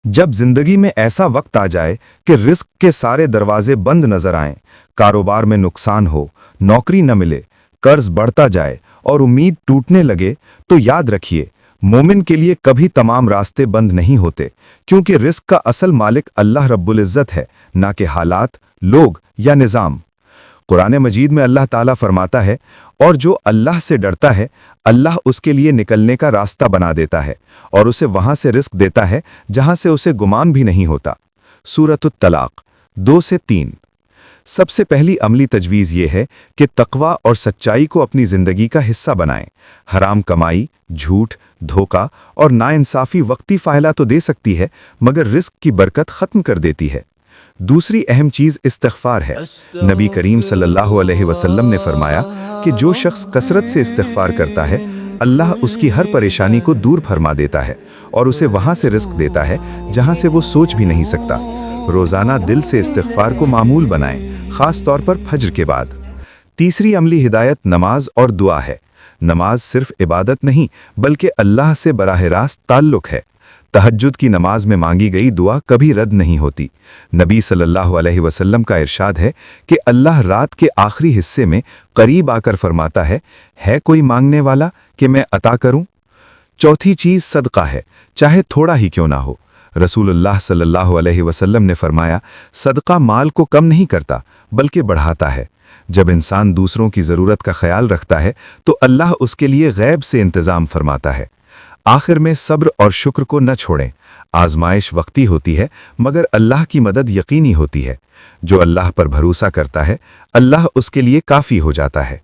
जब जिंदगी में ऐसा वक्त आ जाए कि रिस्क के सारे दरवाजे बंद नजर आएं, कारोबार में नुकसान हो, नौकरी न मिले, कर्ज बढ़ता जाए और उम्मीद टूटने लगे, तो याद रखिए, मोमिन के लिए कभी तमाम रास्ते बंद नहीं होते, क्योंकि रिस्क का असल मालिक अल्लाह रब्बुल इज्जत है, ना कि हालात, लोग या निज़ाम। कुरान मजीद में अल्लाह ताला फरमाता है, और जो अल्लाह से डरता है, अल्लाह उसके लिए निकलने का रास्ता बना देता है और उसे वहां से रिस्क देता है जहां से उसे गुमान भी नहीं होता। सूरतुत तलाक 2 से 3। सबसे पहली अमली तजवीज़ ये है कि तकवा और सच्चाई को अपनी ज़िंदगी का हिस्सा बनाएं। हराम कमाई, झूठ, धोखा और नाइंसाफ़ी वक्ती फ़ायदा तो दे सकती है, मगर रिस्क की बरकत ख़त्म कर देती है। दूसरी अहम चीज़ इस्तिग़फ़ार है। नबी करीम सल्लल्लाहु अलैहि वसल्लम ने फरमाया कि जो शख्स कसरत से इस्तिग़फ़ार करता है, अल्लाह उसकी हर परेशानी को दूर फरमा देता है और उसे वहाँ से रिस्क देता है जहाँ से वो सोच भी नहीं सकता। रोज़ाना दिल से इस्तिग़फ़ार को मामूल बनाएं, ख़ास तौर पर फज्र के बाद। तीसरी अमली हिदायत नमाज और दुआ है। नमाज सिर्फ इबादत नहीं, बल्कि अल्लाह से बराह रास्त ताल्लुक़ है। तहज्जुद की नमाज में मांगी गई दुआ कभी रद्द नहीं होती। नबी सल्लल्लाहु अलैहि वसल्लम का इरशाद है कि अल्लाह रात के आखिरी हिस्से में करीब आकर फरमाता है कोई मांगने वाला कि मैं अता करूं? चौथी चीज़ सदका है, चाहे थोड़ा ही क्यों ना हो। रसूलुल्लाह सल्लल्लाहु अलैहि वसल्लम ने फरमाया, सदका माल को कम नहीं करता, बल्कि बढ़ाता है। जब इंसान दूसरों की ज़रूरत का ख्याल रखता है, तो अल्लाह उसके लिए गैब से इंतज़ाम फरमाता है। आखिर में सब्र और शुक्र को न छोड़ें। आजमाइश वक्ती होती है, मगर अल्लाह की मदद यकीनी होती है। जो अल्लाह पर भरोसा करता है, अल्लाह उसके लिए काफ़ी हो जाता है।